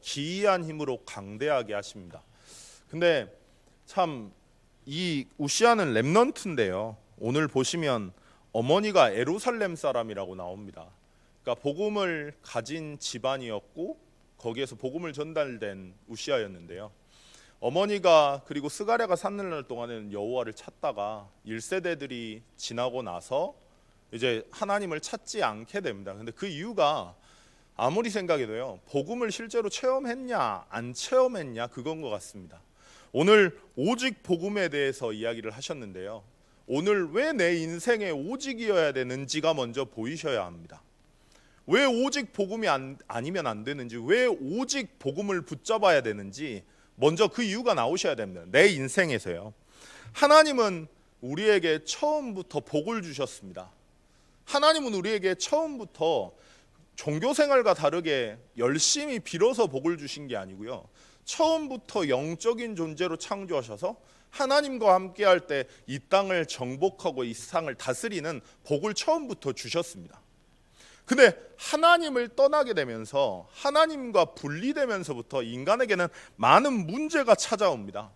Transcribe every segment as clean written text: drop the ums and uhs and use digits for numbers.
기이한 힘으로 강대하게 하십니다. 근데 참 이 우시아는 렘넌트인데요. 오늘 보시면 어머니가 예루살렘 사람이라고 나옵니다. 그러니까 복음을 가진 집안이었고 거기에서 복음을 전달된 우시아였는데요. 어머니가 그리고 스가랴가 산날 동안에는 여호와를 찾다가 1세대들이 지나고 나서 이제 하나님을 찾지 않게 됩니다. 근데 그 이유가 아무리 생각해도요, 복음을 실제로 체험했냐 안 체험했냐 그건 것 같습니다. 오늘 오직 복음에 대해서 이야기를 하셨는데요, 오늘 왜 내 인생에 오직이어야 되는지가 먼저 보이셔야 합니다. 왜 오직 복음이 아니면 안 되는지, 왜 오직 복음을 붙잡아야 되는지 먼저 그 이유가 나오셔야 됩니다. 내 인생에서요. 하나님은 우리에게 처음부터 복을 주셨습니다. 하나님은 우리에게 처음부터 종교생활과 다르게 열심히 빌어서 복을 주신 게 아니고요, 처음부터 영적인 존재로 창조하셔서 하나님과 함께 할 때 이 땅을 정복하고 이 세상을 다스리는 복을 처음부터 주셨습니다. 근데 하나님을 떠나게 되면서, 하나님과 분리되면서부터 인간에게는 많은 문제가 찾아옵니다.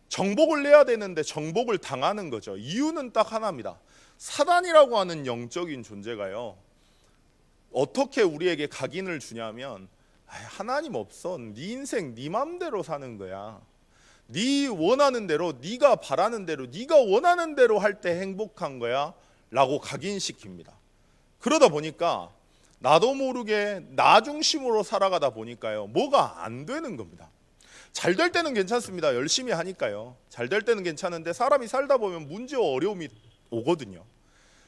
정복을 내야 되는데 정복을 당하는 거죠. 이유는 딱 하나입니다. 사단이라고 하는 영적인 존재가요, 어떻게 우리에게 각인을 주냐면, 하나님 없어, 네 인생 네 맘대로 사는 거야, 네 원하는 대로, 네가 바라는 대로, 네가 원하는 대로 할 때 행복한 거야 라고 각인시킵니다. 그러다 보니까 나도 모르게 나 중심으로 살아가다 보니까요, 뭐가 안 되는 겁니다. 잘 될 때는 괜찮습니다. 열심히 하니까요. 잘 될 때는 괜찮은데 사람이 살다 보면 문제와 어려움이 오거든요.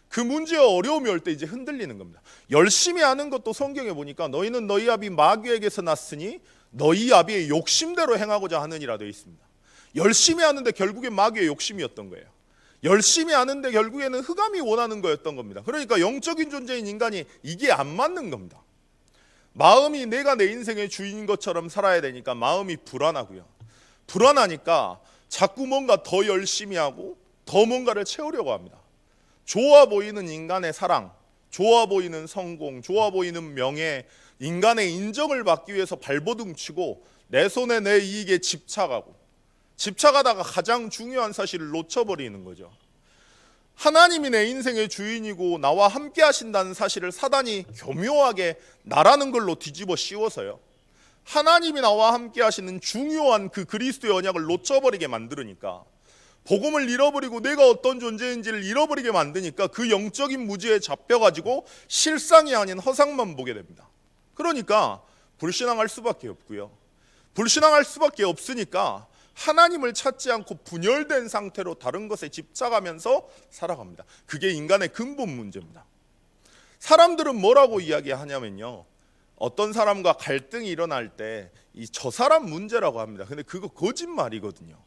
그 문제와 어려움이 올 때 이제 흔들리는 겁니다. 열심히 하는 것도 성경에 보니까 너희는 너희 아비 마귀에게서 났으니 너희 아비의 욕심대로 행하고자 하느니라 되어 있습니다. 열심히 하는데 결국엔 마귀의 욕심이었던 거예요. 열심히 하는데 결국에는 흑암이 원하는 거였던 겁니다. 그러니까 영적인 존재인 인간이 이게 안 맞는 겁니다. 마음이 내가 내 인생의 주인인 것처럼 살아야 되니까 마음이 불안하고요. 불안하니까 자꾸 뭔가 더 열심히 하고 더 뭔가를 채우려고 합니다. 좋아 보이는 인간의 사랑, 좋아 보이는 성공, 좋아 보이는 명예, 인간의 인정을 받기 위해서 발버둥 치고 내 손에 내 이익에 집착하다가 가장 중요한 사실을 놓쳐버리는 거죠. 하나님이 내 인생의 주인이고 나와 함께 하신다는 사실을 사단이 교묘하게 나라는 걸로 뒤집어 씌워서요, 하나님이 나와 함께 하시는 중요한 그 그리스도의 언약을 놓쳐버리게 만들으니까, 복음을 잃어버리고 내가 어떤 존재인지를 잃어버리게 만드니까 그 영적인 무지에 잡혀가지고 실상이 아닌 허상만 보게 됩니다. 그러니까 불신앙할 수밖에 없고요. 불신앙할 수밖에 없으니까 하나님을 찾지 않고 분열된 상태로 다른 것에 집착하면서 살아갑니다. 그게 인간의 근본 문제입니다. 사람들은 뭐라고 이야기하냐면요, 어떤 사람과 갈등이 일어날 때 저 사람 문제라고 합니다. 근데 그거 거짓말이거든요.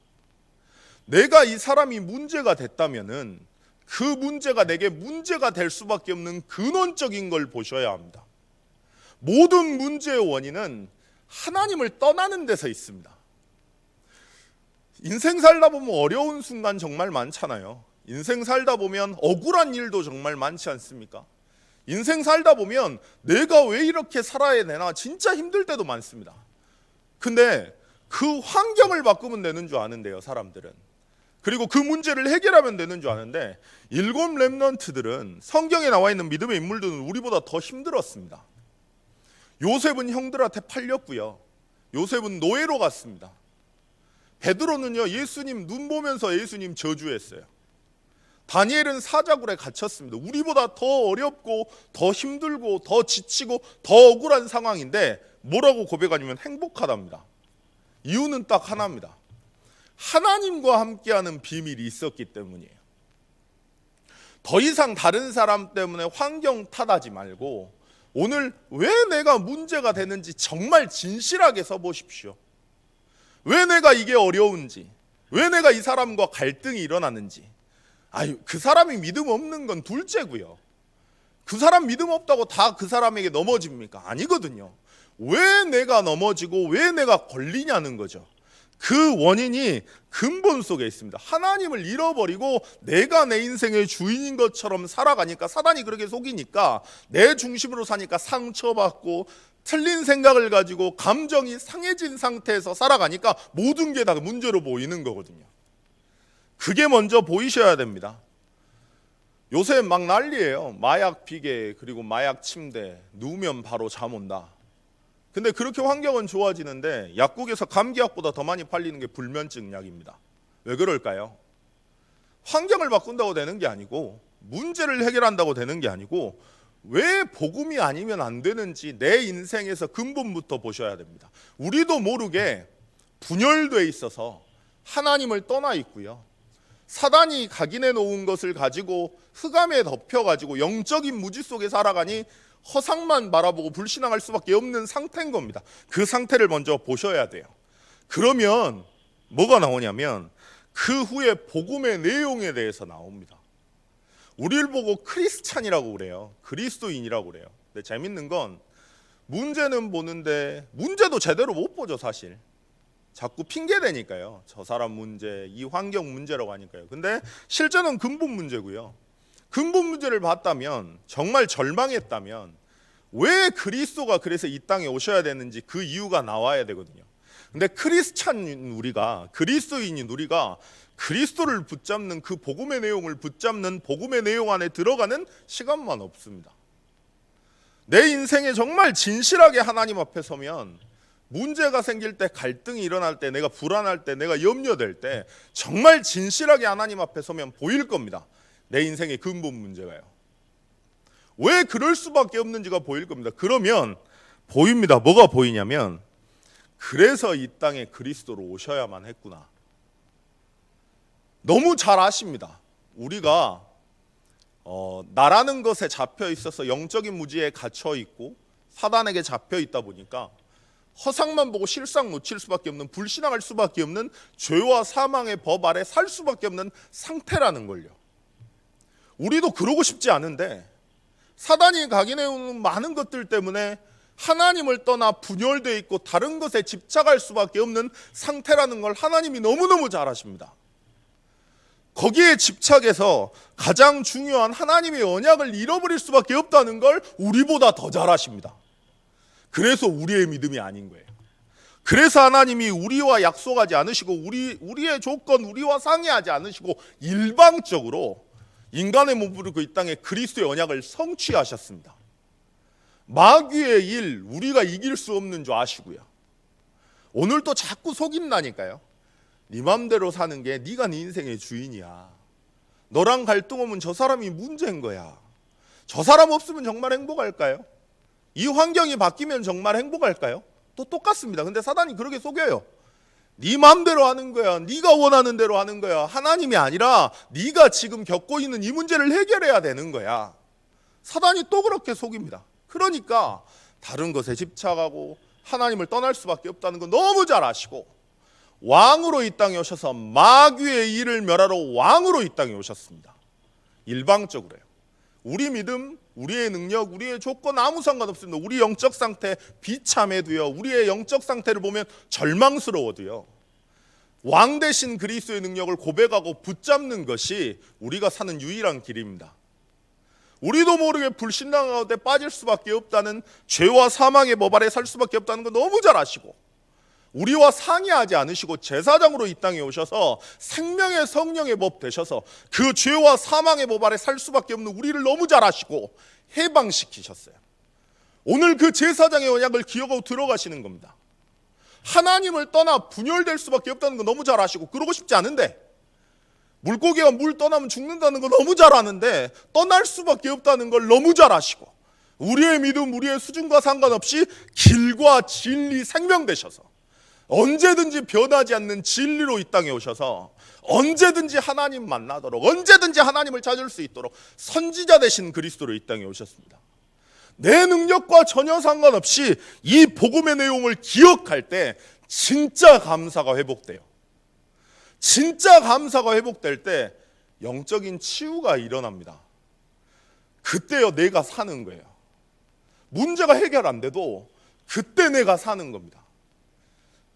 내가 이 사람이 문제가 됐다면은 그 문제가 내게 문제가 될 수밖에 없는 근원적인 걸 보셔야 합니다. 모든 문제의 원인은 하나님을 떠나는 데서 있습니다. 인생 살다 보면 어려운 순간 정말 많잖아요. 인생 살다 보면 억울한 일도 정말 많지 않습니까? 인생 살다 보면 내가 왜 이렇게 살아야 되나 진짜 힘들 때도 많습니다. 근데 그 환경을 바꾸면 되는 줄 아는데요, 사람들은. 그리고 그 문제를 해결하면 되는 줄 아는데, 7 렘넌트들은 성경에 나와 있는 믿음의 인물들은 우리보다 더 힘들었습니다. 요셉은 형들한테 팔렸고요. 요셉은 노예로 갔습니다. 베드로는요, 예수님 눈 보면서 예수님 저주했어요. 다니엘은 사자굴에 갇혔습니다. 우리보다 더 어렵고 더 힘들고 더 지치고 더 억울한 상황인데 뭐라고 고백하냐면 행복하답니다. 이유는 딱 하나입니다. 하나님과 함께하는 비밀이 있었기 때문이에요. 더 이상 다른 사람 때문에 환경 탓하지 말고 오늘 왜 내가 문제가 되는지 정말 진실하게 써보십시오. 왜 내가 이게 어려운지, 왜 내가 이 사람과 갈등이 일어나는지. 그 사람이 믿음 없는 건 둘째고요. 그 사람 믿음 없다고 다 그 사람에게 넘어집니까? 아니거든요. 왜 내가 넘어지고 왜 내가 걸리냐는 거죠. 그 원인이 근본 속에 있습니다. 하나님을 잃어버리고 내가 내 인생의 주인인 것처럼 살아가니까, 사단이 그렇게 속이니까 내 중심으로 사니까 상처받고 틀린 생각을 가지고 감정이 상해진 상태에서 살아가니까 모든 게 다 문제로 보이는 거거든요. 그게 먼저 보이셔야 됩니다. 요새 막 난리예요. 마약 비계, 그리고 마약 침대, 누우면 바로 잠 온다. 근데 그렇게 환경은 좋아지는데 약국에서 감기약보다 더 많이 팔리는 게 불면증 약입니다. 왜 그럴까요? 환경을 바꾼다고 되는 게 아니고, 문제를 해결한다고 되는 게 아니고, 왜 복음이 아니면 안 되는지 내 인생에서 근본부터 보셔야 됩니다. 우리도 모르게 분열돼 있어서 하나님을 떠나 있고요, 사단이 각인해 놓은 것을 가지고 흑암에 덮여가지고 영적인 무지 속에 살아가니 허상만 바라보고 불신앙할 수밖에 없는 상태인 겁니다. 그 상태를 먼저 보셔야 돼요. 그러면 뭐가 나오냐면 그 후에 복음의 내용에 대해서 나옵니다. 우리를 보고 크리스찬이라고 그래요. 그리스도인이라고 그래요. 근데 재밌는 건 문제는 보는데 문제도 제대로 못 보죠, 사실. 자꾸 핑계대니까요. 저 사람 문제, 이 환경 문제라고 하니까요. 근데 실제는 근본 문제고요. 근본 문제를 봤다면, 정말 절망했다면 왜 그리스도가 그래서 이 땅에 오셔야 되는지 그 이유가 나와야 되거든요. 근데 크리스찬인 우리가, 그리스도인인 우리가 그리스도를 붙잡는, 그 복음의 내용을 붙잡는, 복음의 내용 안에 들어가는 시간만 없습니다. 내 인생에 정말 진실하게 하나님 앞에 서면 문제가 생길 때, 갈등이 일어날 때, 내가 불안할 때, 내가 염려될 때 정말 진실하게 하나님 앞에 서면 보일 겁니다. 내 인생의 근본 문제가요. 왜 그럴 수밖에 없는지가 보일 겁니다. 그러면 보입니다. 뭐가 보이냐면, 그래서 이 땅에 그리스도로 오셔야만 했구나. 너무 잘 아십니다. 우리가 나라는 것에 잡혀 있어서 영적인 무지에 갇혀 있고 사단에게 잡혀 있다 보니까 허상만 보고 실상 놓칠 수밖에 없는, 불신앙할 수밖에 없는, 죄와 사망의 법 아래 살 수밖에 없는 상태라는 걸요. 우리도 그러고 싶지 않은데 사단이 각인해오는 많은 것들 때문에 하나님을 떠나 분열되어 있고 다른 것에 집착할 수밖에 없는 상태라는 걸 하나님이 너무너무 잘 아십니다. 거기에 집착해서 가장 중요한 하나님의 언약을 잃어버릴 수밖에 없다는 걸 우리보다 더 잘 아십니다. 그래서 우리의 믿음이 아닌 거예요. 그래서 하나님이 우리와 약속하지 않으시고 우리의 조건, 우리와 상의하지 않으시고 일방적으로 인간의 몸을 입고 이 땅에 그리스도의 언약을 성취하셨습니다. 마귀의 일, 우리가 이길 수 없는 줄 아시고요. 오늘 또 자꾸 속인다니까요. 네 맘대로 사는 게 네가 네 인생의 주인이야. 너랑 갈등 오면 저 사람이 문제인 거야. 저 사람 없으면 정말 행복할까요? 이 환경이 바뀌면 정말 행복할까요? 또 똑같습니다. 근데 사단이 그렇게 속여요. 네 맘대로 하는 거야. 네가 원하는 대로 하는 거야. 하나님이 아니라 네가 지금 겪고 있는 이 문제를 해결해야 되는 거야. 사단이 또 그렇게 속입니다. 그러니까 다른 것에 집착하고 하나님을 떠날 수밖에 없다는 거 너무 잘 아시고, 왕으로 이 땅에 오셔서 마귀의 일을 멸하러 왕으로 이 땅에 오셨습니다. 일방적으로요. 우리 믿음, 우리의 능력, 우리의 조건 아무 상관없습니다. 우리 영적 상태 비참해도요, 우리의 영적 상태를 보면 절망스러워도요, 왕 대신 그리스도의 능력을 고백하고 붙잡는 것이 우리가 사는 유일한 길입니다. 우리도 모르게 불신앙 가운데 빠질 수밖에 없다는, 죄와 사망의 법 아래 살 수밖에 없다는 거 너무 잘 아시고, 우리와 상의하지 않으시고 제사장으로 이 땅에 오셔서 생명의 성령의 법 되셔서 그 죄와 사망의 법 아래 살 수밖에 없는 우리를 너무 잘 아시고 해방시키셨어요. 오늘 그 제사장의 언약을 기억하고 들어가시는 겁니다. 하나님을 떠나 분열될 수밖에 없다는 거 너무 잘 아시고, 그러고 싶지 않은데, 물고기가 물 떠나면 죽는다는 거 너무 잘 아는데 떠날 수밖에 없다는 걸 너무 잘 아시고, 우리의 믿음, 우리의 수준과 상관없이 길과 진리, 생명 되셔서 언제든지 변하지 않는 진리로 이 땅에 오셔서 언제든지 하나님 만나도록, 언제든지 하나님을 찾을 수 있도록 선지자 되신 그리스도로 이 땅에 오셨습니다. 내 능력과 전혀 상관없이 이 복음의 내용을 기억할 때 진짜 감사가 회복돼요. 진짜 감사가 회복될 때 영적인 치유가 일어납니다. 그때요, 내가 사는 거예요. 문제가 해결 안 돼도 그때 내가 사는 겁니다.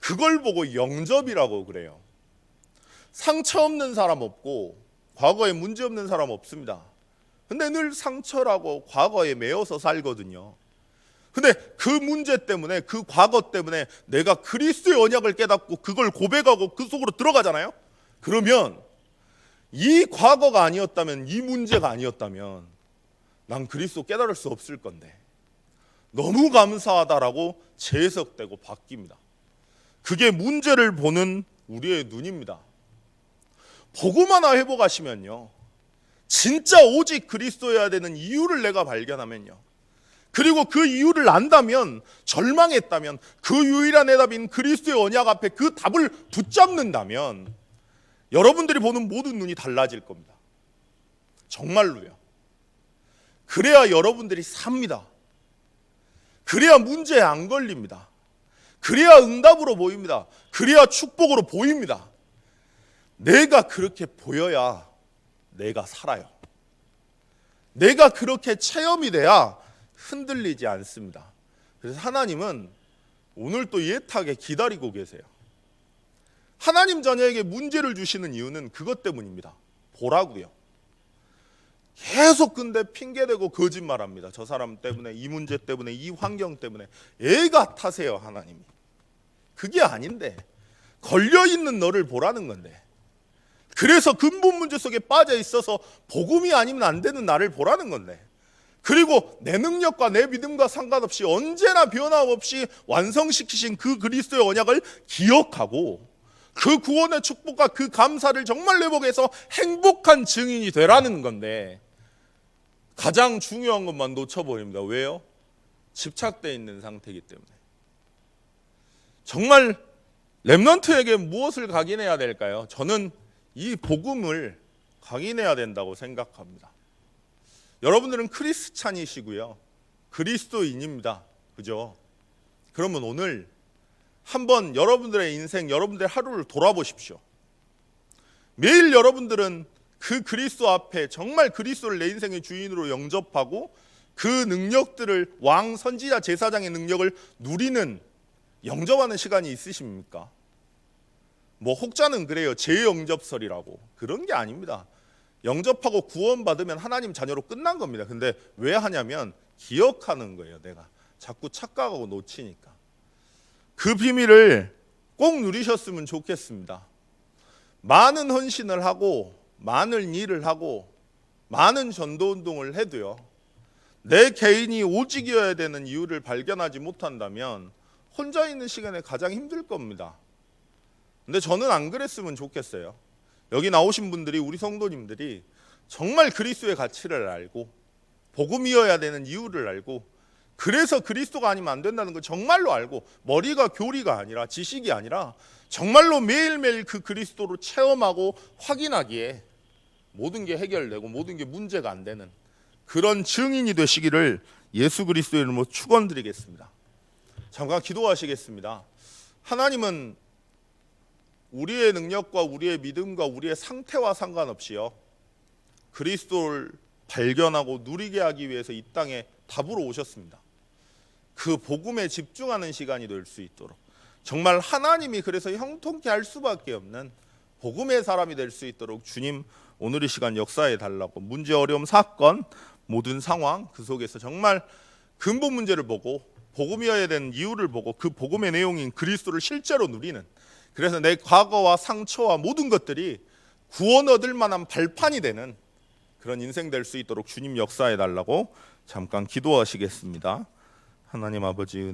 그걸 보고 영접이라고 그래요. 상처 없는 사람 없고 과거에 문제 없는 사람 없습니다. 근데 늘 상처라고 과거에 매여서 살거든요. 근데 그 문제 때문에, 그 과거 때문에 내가 그리스도의 언약을 깨닫고 그걸 고백하고 그 속으로 들어가잖아요. 그러면 이 과거가 아니었다면, 이 문제가 아니었다면 난 그리스도 깨달을 수 없을 건데 너무 감사하다라고 재해석되고 바뀝니다. 그게 문제를 보는 우리의 눈입니다. 복음 하나 회복하시면요, 진짜 오직 그리스도여야 되는 이유를 내가 발견하면요, 그리고 그 이유를 안다면, 절망했다면 그 유일한 해답인 그리스도의 언약 앞에 그 답을 붙잡는다면 여러분들이 보는 모든 눈이 달라질 겁니다. 정말로요. 그래야 여러분들이 삽니다. 그래야 문제에 안 걸립니다. 그래야 응답으로 보입니다. 그래야 축복으로 보입니다. 내가 그렇게 보여야 내가 살아요. 내가 그렇게 체험이 돼야 흔들리지 않습니다. 그래서 하나님은 오늘 또 예탁에 기다리고 계세요. 하나님 자녀에게 문제를 주시는 이유는 그것 때문입니다. 보라고요. 계속 근데 핑계대고 거짓말합니다. 저 사람 때문에, 이 문제 때문에, 이 환경 때문에. 애가 타세요, 하나님이. 그게 아닌데 걸려있는 너를 보라는 건데, 그래서 근본 문제 속에 빠져 있어서 복음이 아니면 안 되는 나를 보라는 건데, 그리고 내 능력과 내 믿음과 상관없이 언제나 변함없이 완성시키신 그 그리스도의 언약을 기억하고 그 구원의 축복과 그 감사를 정말 회복해서 행복한 증인이 되라는 건데, 가장 중요한 것만 놓쳐버립니다. 왜요? 집착되어 있는 상태이기 때문에. 정말 렘넌트에게 무엇을 각인해야 될까요? 저는 이 복음을 각인해야 된다고 생각합니다. 여러분들은 크리스찬이시고요, 그리스도인입니다. 그죠? 그러면 오늘 한번 여러분들의 인생, 여러분들의 하루를 돌아보십시오. 매일 여러분들은 그 그리스도 앞에 정말 그리스도를 내 인생의 주인으로 영접하고 그 능력들을, 왕, 선지자, 제사장의 능력을 누리는, 영접하는 시간이 있으십니까? 뭐 혹자는 그래요, 재영접설이라고. 그런 게 아닙니다. 영접하고 구원받으면 하나님 자녀로 끝난 겁니다. 근데 왜 하냐면 기억하는 거예요. 내가 자꾸 착각하고 놓치니까. 그 비밀을 꼭 누리셨으면 좋겠습니다. 많은 헌신을 하고 많은 일을 하고 많은 전도운동을 해도요, 내 개인이 오직이어야 되는 이유를 발견하지 못한다면 혼자 있는 시간에 가장 힘들 겁니다. 근데 저는 안 그랬으면 좋겠어요. 여기 나오신 분들이, 우리 성도님들이 정말 그리스도의 가치를 알고 복음이어야 되는 이유를 알고, 그래서 그리스도가 아니면 안 된다는 걸 정말로 알고, 머리가 교리가 아니라, 지식이 아니라 정말로 매일매일 그 그리스도로 체험하고 확인하기에 모든 게 해결되고 모든 게 문제가 안 되는 그런 증인이 되시기를 예수 그리스도의 이름으로 축원드리겠습니다. 잠깐 기도하시겠습니다. 하나님은 우리의 능력과 우리의 믿음과 우리의 상태와 상관없이요, 그리스도를 발견하고 누리게 하기 위해서 이 땅에 답으로 오셨습니다. 그 복음에 집중하는 시간이 될 수 있도록, 정말 하나님이 그래서 형통케 할 수밖에 없는 복음의 사람이 될 수 있도록 주님 오늘 이 시간 역사해 달라고, 문제, 어려움, 사건, 모든 상황 그 속에서 정말 근본 문제를 보고 복음이어야 되는 이유를 보고 그 복음의 내용인 그리스도를 실제로 누리는, 그래서 내 과거와 상처와 모든 것들이 구원 얻을 만한 발판이 되는 그런 인생 될 수 있도록 주님 역사해 달라고 잠깐 기도하시겠습니다. 하나님 아버지, 은혜